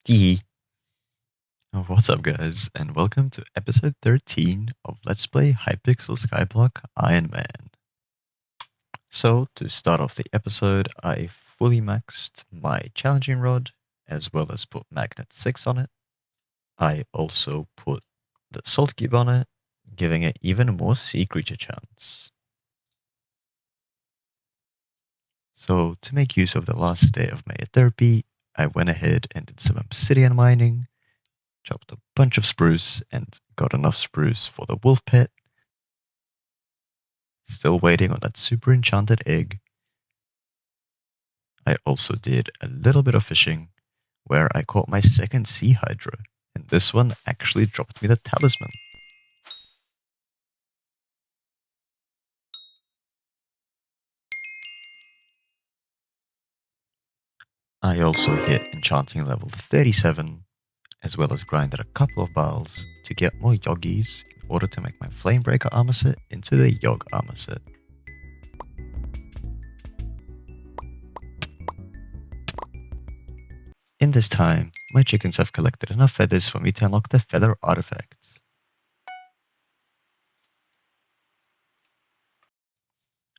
Dee. What's up, guys, and welcome to episode 13 of Let's Play Hypixel Skyblock Ironman. So, to start off the episode, I fully maxed my challenging rod, as well as put magnet 6 on it. I also put the salt cube on it, giving it even more sea creature chance. So, to make use of the last day of my therapy, I went ahead and did some obsidian mining, chopped a bunch of spruce, and got enough spruce for the wolf pet. Still waiting on that super enchanted egg. I also did a little bit of fishing, where I caught my second sea hydra, and this one actually dropped me the talisman. I also hit enchanting level 37, as well as grinded a couple of bars to get more yoggies in order to make my Flamebreaker armor set into the Yogg armor set. In this time, my chickens have collected enough feathers for me to unlock the feather artifact.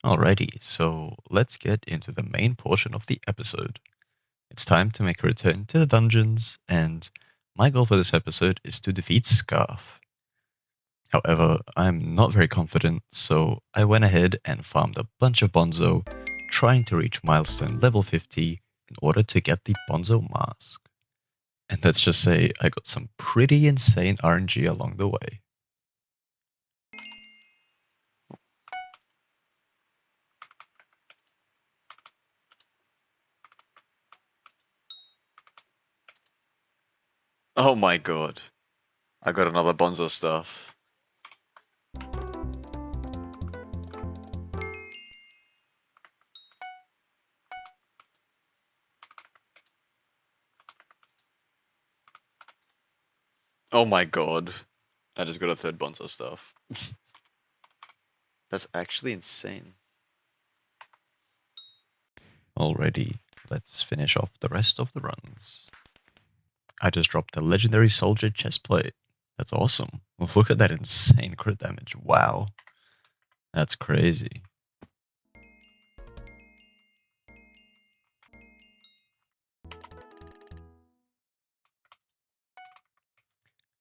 Alrighty, so let's get into the main portion of the episode. It's time to make a return to the dungeons, and my goal for this episode is to defeat Scarf. However, I'm not very confident, so I went ahead and farmed a bunch of bonzo, trying to reach milestone level 50 in order to get the bonzo mask. And let's just say I got some pretty insane RNG along the way. Oh my god. I got another bonzo stuff. Oh my god. I just got a third bonzo stuff. That's actually insane. Alrighty, let's finish off the rest of the runs. I just dropped the legendary soldier chestplate. That's awesome. Look at that insane crit damage. Wow. That's crazy.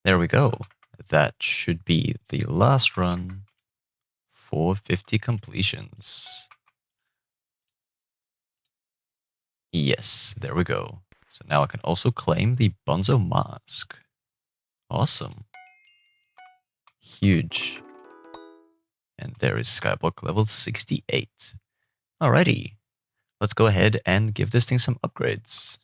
There we go. That should be the last run for 50 completions. Yes, there we go. So now I can also claim the bonzo mask. Awesome. Huge. And there is Skyblock level 68. Alrighty. Let's go ahead and give this thing some upgrades.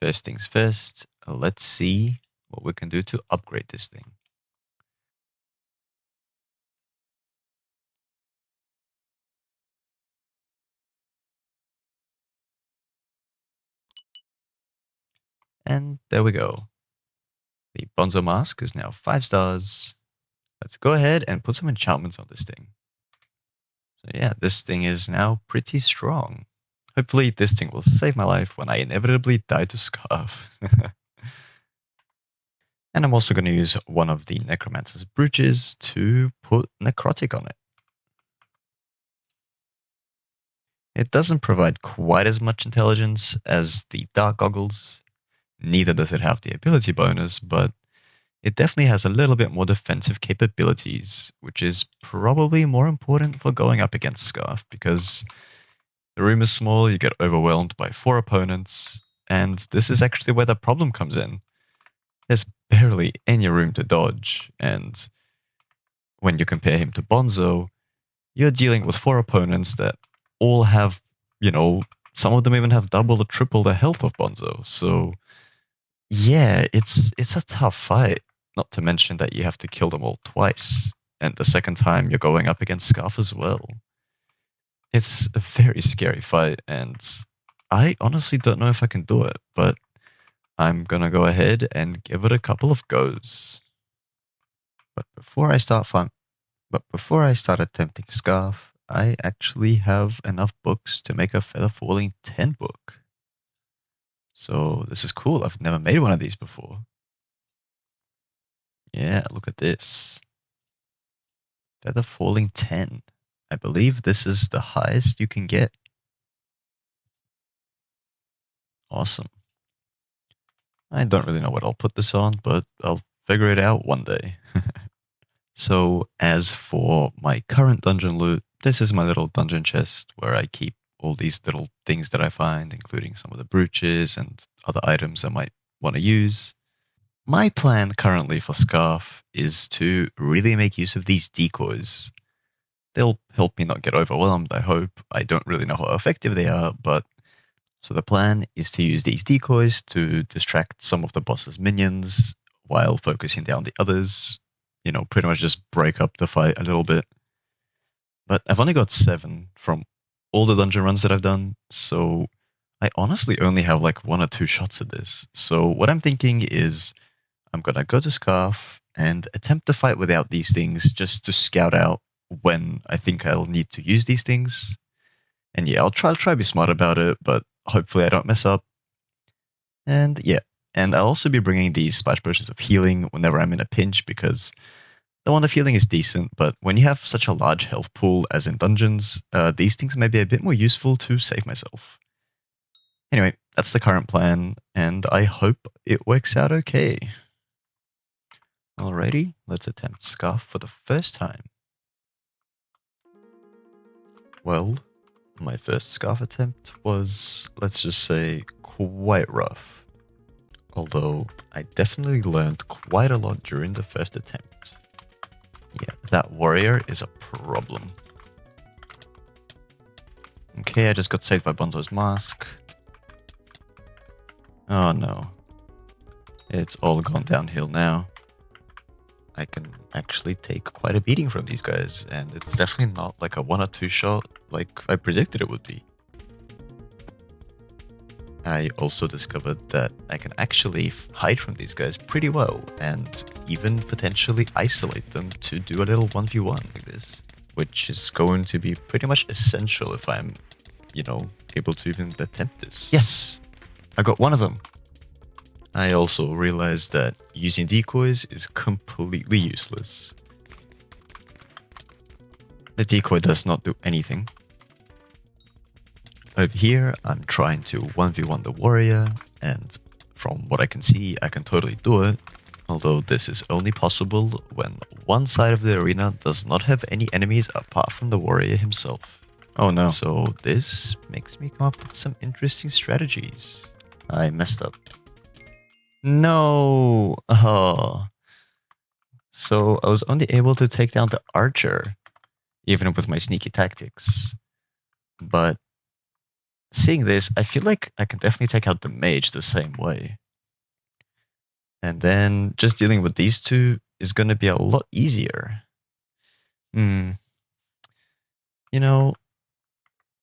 First things first, let's see what we can do to upgrade this thing. And there we go. The bonzo mask is now 5 stars. Let's go ahead and put some enchantments on this thing. So yeah, this thing is now pretty strong. Hopefully this thing will save my life when I inevitably die to Scarf. And I'm also going to use one of the Necromancer's brooches to put Necrotic on it. It doesn't provide quite as much intelligence as the Dark Goggles. Neither does it have the ability bonus, but it definitely has a little bit more defensive capabilities, which is probably more important for going up against Scarf, because the room is small, you get overwhelmed by 4 opponents, and this is actually where the problem comes in. There's barely any room to dodge, and when you compare him to Bonzo, you're dealing with 4 opponents that all have, some of them even have double or triple the health of Bonzo. So yeah, it's a tough fight. Not to mention that you have to kill them all twice, and the second time you're going up against Scarf as well. It's a very scary fight, and I honestly don't know if I can do it, but I'm gonna go ahead and give it a couple of goes. But before I start attempting Scarf, I actually have enough books to make a Feather Falling 10 book. So this is cool. I've never made one of these before. Yeah, look at this. Feather falling 10. I believe this is the highest you can get. Awesome. I don't really know what I'll put this on, but I'll figure it out one day. So as for my current dungeon loot, this is my little dungeon chest where I keep all these little things that I find, including some of the brooches and other items I might want to use. My plan currently for Scarf is to really make use of these decoys. They'll help me not get overwhelmed, I hope. I don't really know how effective they are, but so the plan is to use these decoys to distract some of the boss's minions while focusing down the others. You know, pretty much just break up the fight a little bit. But I've only got 7 from all the dungeon runs that I've done, so I honestly only have like 1 or 2 shots at this. So what I'm thinking is I'm gonna go to Scarf and attempt to fight without these things just to scout out when I think I'll need to use these things. And yeah, I'll try to be smart about it, but hopefully I don't mess up. And yeah, and I'll also be bringing these splash potions of healing whenever I'm in a pinch because the one of healing is decent, but when you have such a large health pool as in dungeons, these things may be a bit more useful to save myself. Anyway, that's the current plan, and I hope it works out okay. Alrighty, let's attempt Scarf for the first time. Well, my first Scarf attempt was, let's just say, quite rough. Although, I definitely learned quite a lot during the first attempt. Yeah, that warrior is a problem. Okay, I just got saved by Bonzo's mask. Oh no. It's all gone downhill now. I can actually take quite a beating from these guys, and it's definitely not like a 1 or 2 shot like I predicted it would be. I also discovered that I can actually hide from these guys pretty well, and even potentially isolate them to do a little 1v1 like this, which is going to be pretty much essential if I'm, you know, able to even attempt this. Yes! I got one of them! I also realized that using decoys is completely useless. The decoy does not do anything. Over here, I'm trying to 1v1 the warrior, and from what I can see, I can totally do it. Although this is only possible when one side of the arena does not have any enemies apart from the warrior himself. Oh no. So this makes me come up with some interesting strategies. I messed up. No! Oh. So I was only able to take down the archer, even with my sneaky tactics. But seeing this, I feel like I can definitely take out the mage the same way. And then just dealing with these two is going to be a lot easier. You know,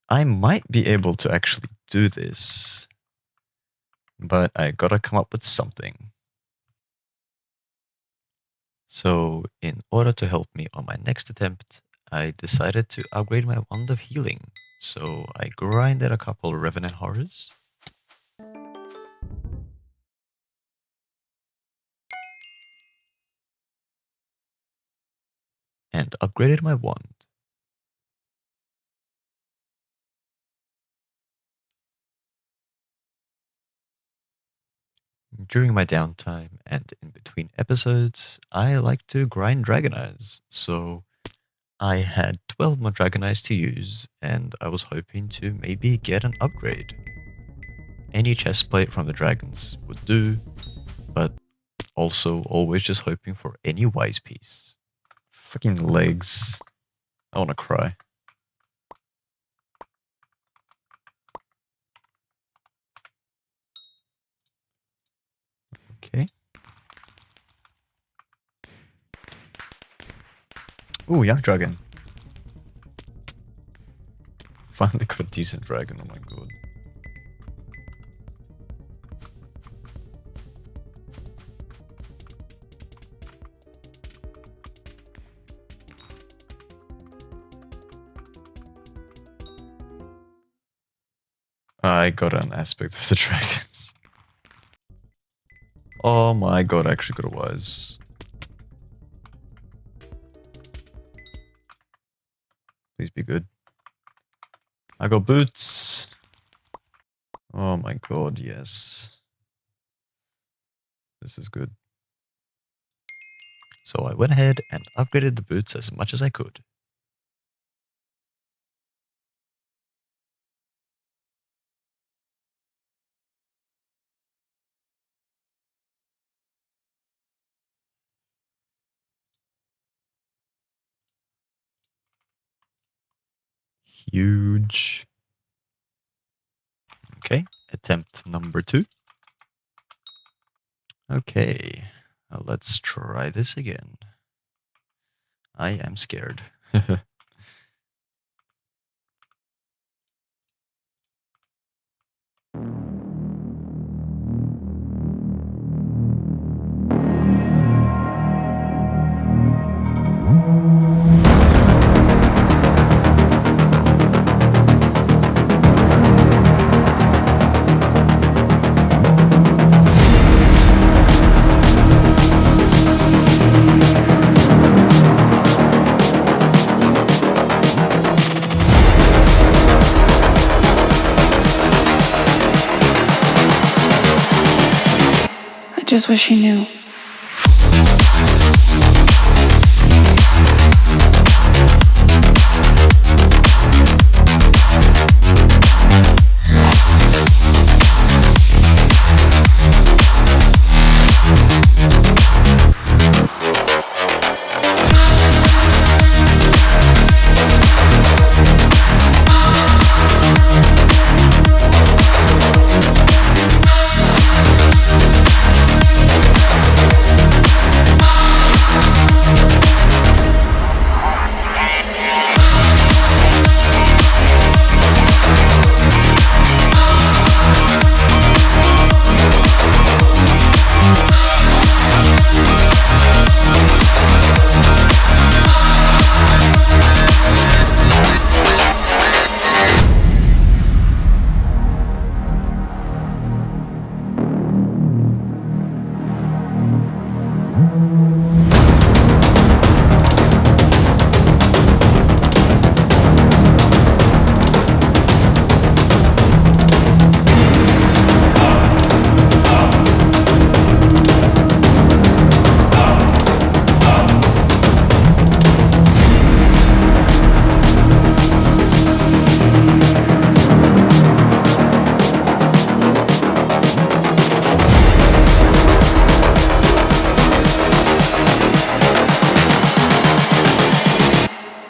I might be able to actually do this, but I gotta come up with something. So in order to help me on my next attempt, I decided to upgrade my wand of healing. So I grinded a couple revenant horrors. And upgraded my wand. During my downtime and in between episodes, I like to grind dragon eyes. So I had 12 more dragon eyes to use, and I was hoping to maybe get an upgrade. Any chest plate from the dragons would do, but also always just hoping for any wise piece. Fucking legs. I wanna cry. Okay. Ooh, young dragon. Finally got a decent dragon, oh my god. I got an aspect of the dragons. Oh my god, I actually got a wise. Please be good. I got boots. Oh my god, yes. This is good. So I went ahead and upgraded the boots as much as I could. Huge. Okay, attempt number 2. Okay, let's try this again. I am scared. I just wish he knew.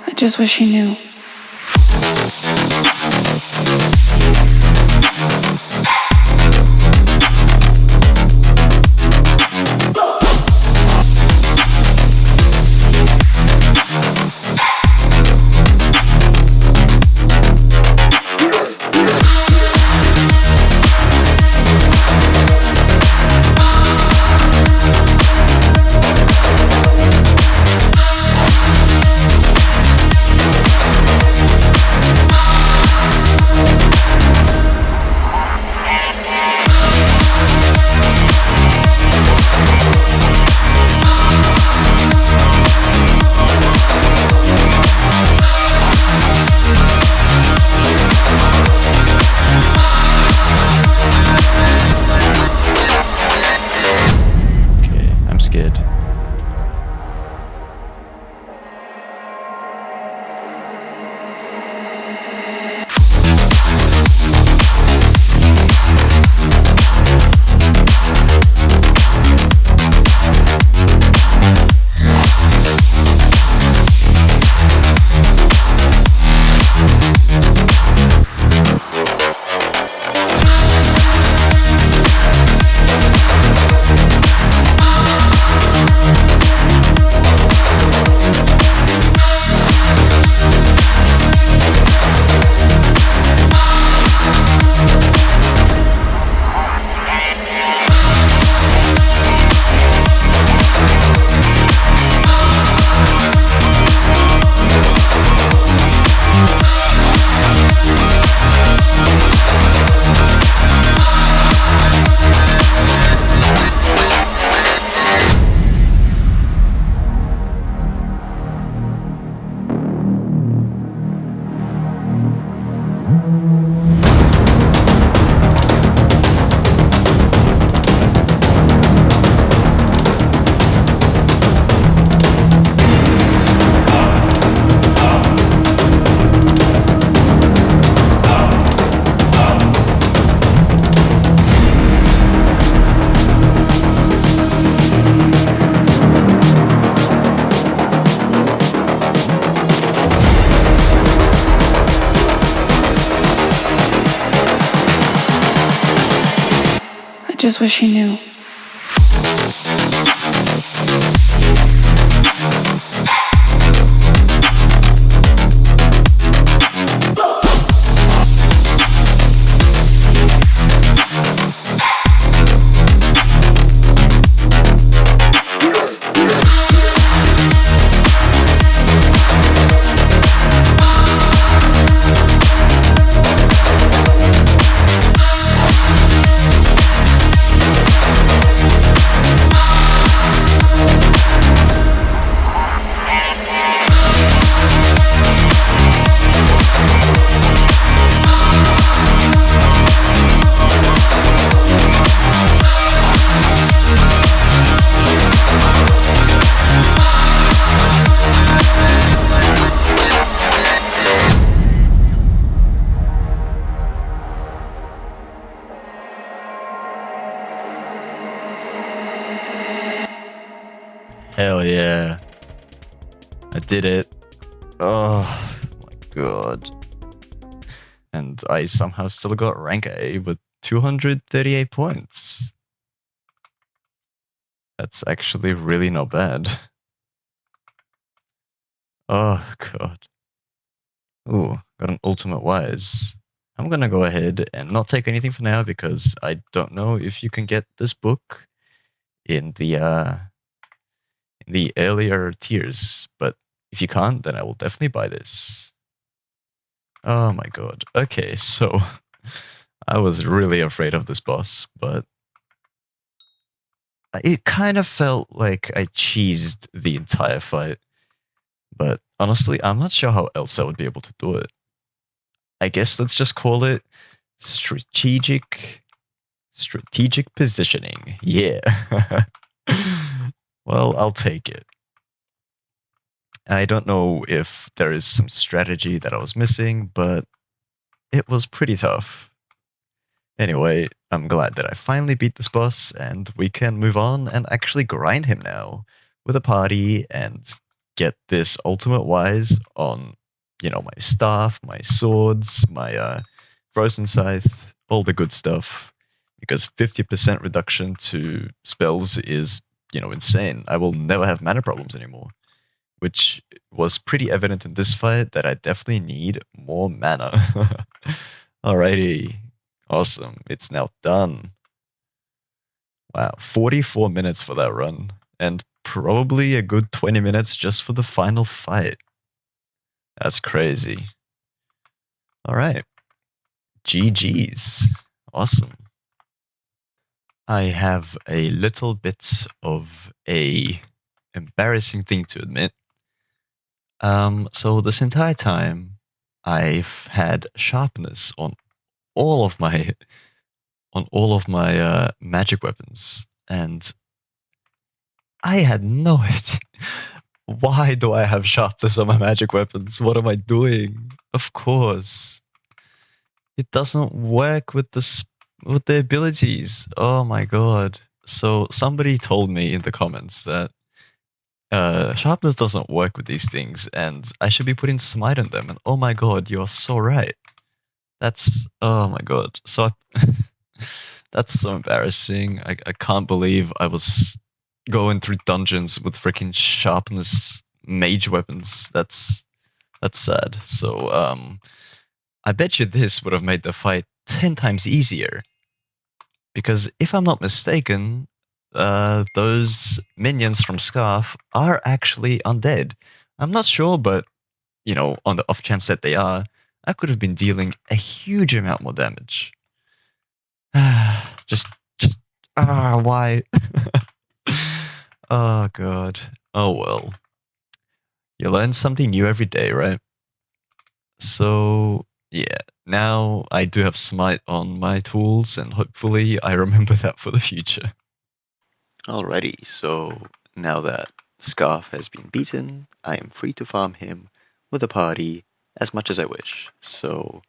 I just wish he knew. just wish he knew. Hell yeah. I did it. Oh my god. And I somehow still got rank A with 238 points. That's actually really not bad. Oh god. Ooh, got an ultimate wise. I'm gonna go ahead and not take anything for now because I don't know if you can get this book in the earlier tiers, but if you can't, then I will definitely buy this. Oh my god. Okay, so I was really afraid of this boss, but it kind of felt like I cheesed the entire fight. But honestly, I'm not sure how else I would be able to do it. I guess let's just call it strategic positioning. Yeah. Well, I'll take it. I don't know if there is some strategy that I was missing, but it was pretty tough. Anyway, I'm glad that I finally beat this boss, and we can move on and actually grind him now with a party and get this ultimate wise on, my staff, my swords, my frozen scythe, all the good stuff. Because 50% reduction to spells is, insane. I will never have mana problems anymore. Which was pretty evident in this fight that I definitely need more mana. Alrighty. Awesome. It's now done. Wow. 44 minutes for that run. And probably a good 20 minutes just for the final fight. That's crazy. Alright. GG's. Awesome. I have a little bit of a embarrassing thing to admit. So this entire time, I've had sharpness on all of my magic weapons, and I had no idea. Why do I have sharpness on my magic weapons? What am I doing? Of course, it doesn't work with the abilities. Oh my god! So somebody told me in the comments that sharpness doesn't work with these things, and I should be putting smite on them. And oh my god, you're so right. Oh my god. So that's so embarrassing. I can't believe I was going through dungeons with freaking sharpness mage weapons. That's sad. So I bet you this would have made the fight 10 times easier. Because if I'm not mistaken, those minions from Scarf are actually undead. I'm not sure, but on the off chance that they are, I could have been dealing a huge amount more damage. just, why? Oh god. Oh well. You learn something new every day, right? So yeah, now I do have smite on my tools, and hopefully I remember that for the future. Alrighty, so now that Scarf has been beaten, I am free to farm him with a party as much as I wish. So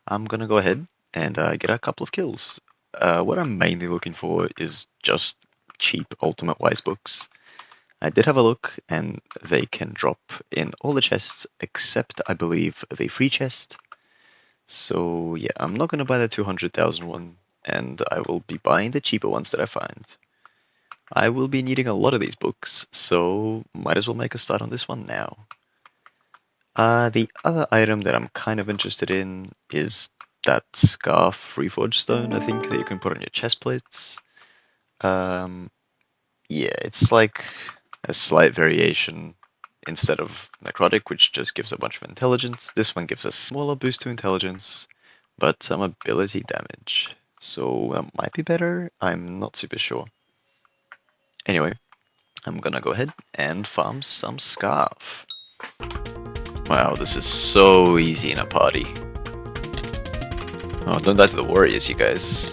I'm gonna go ahead and get a couple of kills. What I'm mainly looking for is just cheap Ultimate Wise books. I did have a look, and they can drop in all the chests except, I believe, the free chest. So yeah, I'm not gonna buy the 200,000 one and I will be buying the cheaper ones that I find. I will be needing a lot of these books, so might as well make a start on this one now. The other item that I'm kind of interested in is that scarf reforged stone, I think, that you can put on your chest plates. Yeah, it's like a slight variation instead of necrotic, which just gives a bunch of intelligence. This one gives a smaller boost to intelligence, but some ability damage. So that might be better. I'm not super sure. Anyway, I'm gonna go ahead and farm some scarf. Wow, this is so easy in a party. Oh, don't die to the warriors, you guys.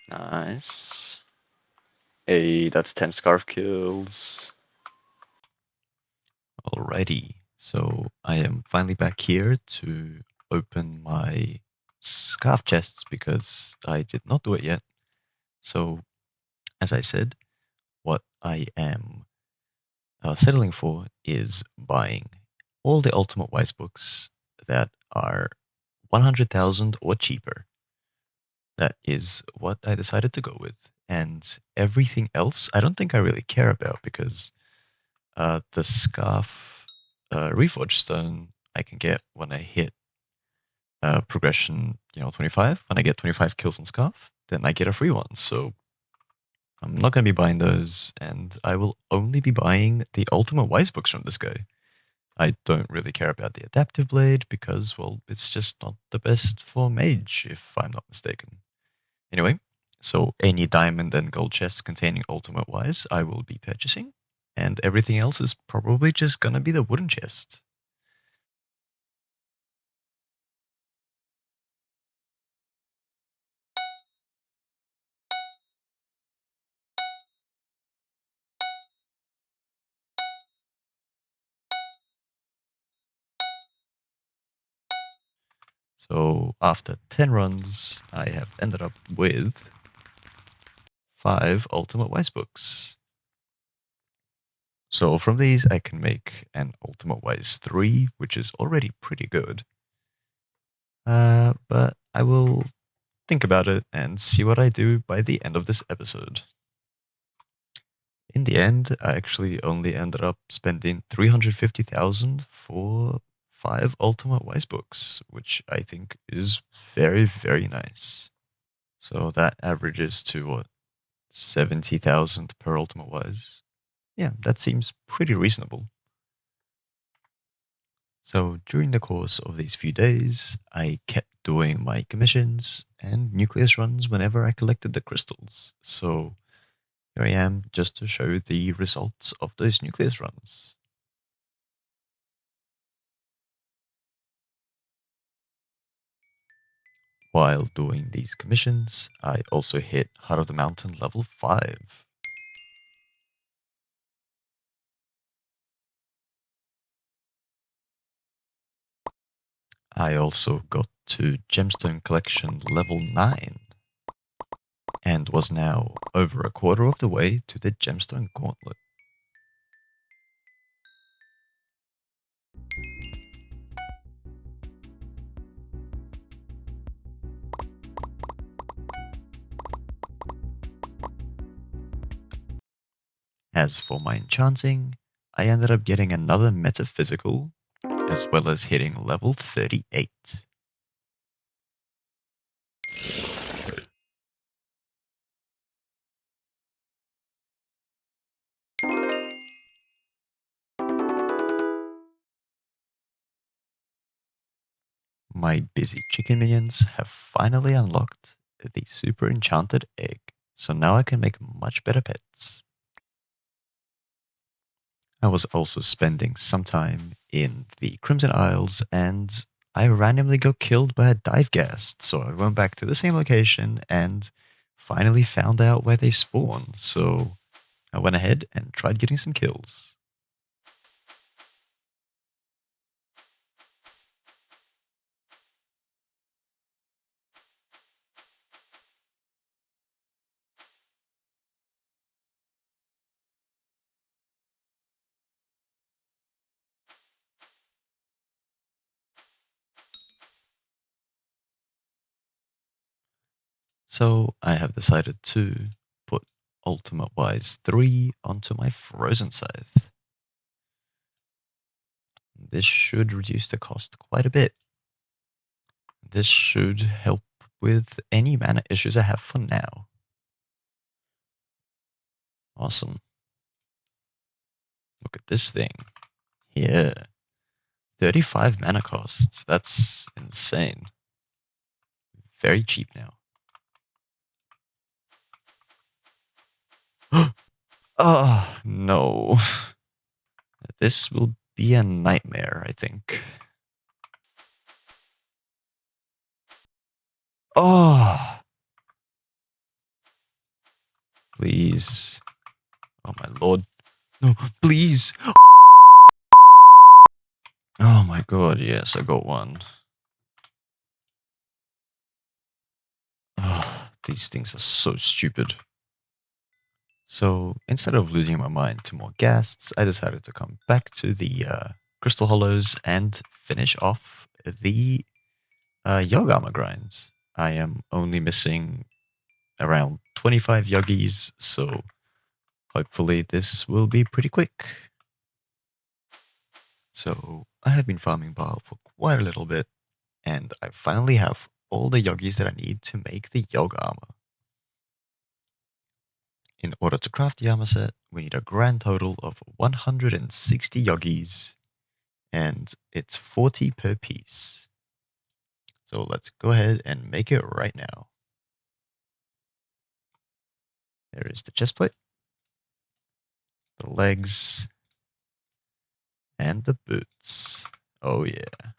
Nice. Hey, that's 10 scarf kills. Alrighty, so I am finally back here to open my scarf chests because I did not do it yet. So, as I said, what I am settling for is buying all the Ultimate Wise books that are 100,000 or cheaper. That is what I decided to go with. And everything else, I don't think I really care about because the scarf reforged stone I can get when I hit progression, 25. When I get 25 kills on scarf, then I get a free one. So I'm not going to be buying those, and I will only be buying the Ultimate Wise books from this guy. I don't really care about the Adaptive Blade because, well, it's just not the best for mage, if I'm not mistaken. Anyway, so any diamond and gold chests containing Ultimate Wise I will be purchasing, and everything else is probably just gonna be the wooden chest. So after 10 runs, I have ended up with 5 Ultimate Wise books. So from these, I can make an Ultimate Wise 3, which is already pretty good. But I will think about it and see what I do by the end of this episode. In the end, I actually only ended up spending 350,000 for 5 Ultimate Wise books, which I think is very, very nice. So that averages to what, 70,000 per Ultimate Wise? Yeah, that seems pretty reasonable. So during the course of these few days, I kept doing my commissions and nucleus runs whenever I collected the crystals. So here I am just to show the results of those nucleus runs. While doing these commissions, I also hit Heart of the Mountain level 5. I also got to Gemstone Collection level 9 and was now over a quarter of the way to the Gemstone Gauntlet. As for my enchanting, I ended up getting another metaphysical as well as hitting level 38. My busy chicken minions have finally unlocked the super enchanted egg, so now I can make much better pets. I was also spending some time in the Crimson Isles, and I randomly got killed by a dive ghast, so I went back to the same location and finally found out where they spawn, so I went ahead and tried getting some kills. So I have decided to put Ultimate Wise 3 onto my Frozen Scythe. This should reduce the cost quite a bit. This should help with any mana issues I have for now. Awesome. Look at this thing. Yeah. 35 mana costs. That's insane. Very cheap now. Oh, no. This will be a nightmare, I think. Oh! Please. Oh, my lord. No, please! Oh my god, yes, I got one. Oh, these things are so stupid. So, instead of losing my mind to more ghasts, I decided to come back to the Crystal Hollows and finish off the Yogg Armor grinds. I am only missing around 25 yoggies, so hopefully this will be pretty quick. So, I have been farming Bile for quite a little bit, and I finally have all the yoggies that I need to make the Yogg Armor. In order to craft the armor set, we need a grand total of 160 yoggies, and it's 40 per piece. So let's go ahead and make it right now. There is the chestplate, the legs, and the boots. Oh yeah.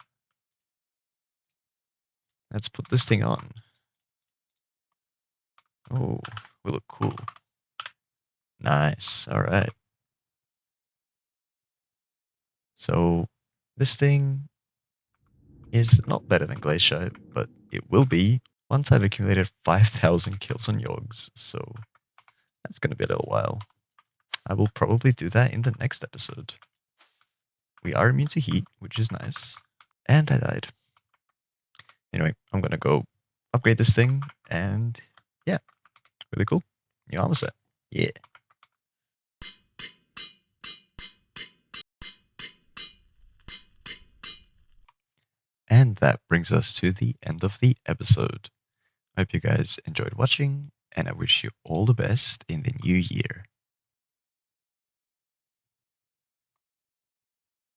Let's put this thing on. Oh, we look cool. Nice, alright. So this thing is not better than Glacier, but it will be once I've accumulated 5,000 kills on Yogs, so that's going to be a little while. I will probably do that in the next episode. We are immune to heat, which is nice. And I died. Anyway, I'm going to go upgrade this thing, and yeah, really cool. New armor set. Yeah. And that brings us to the end of the episode. I hope you guys enjoyed watching, and I wish you all the best in the new year.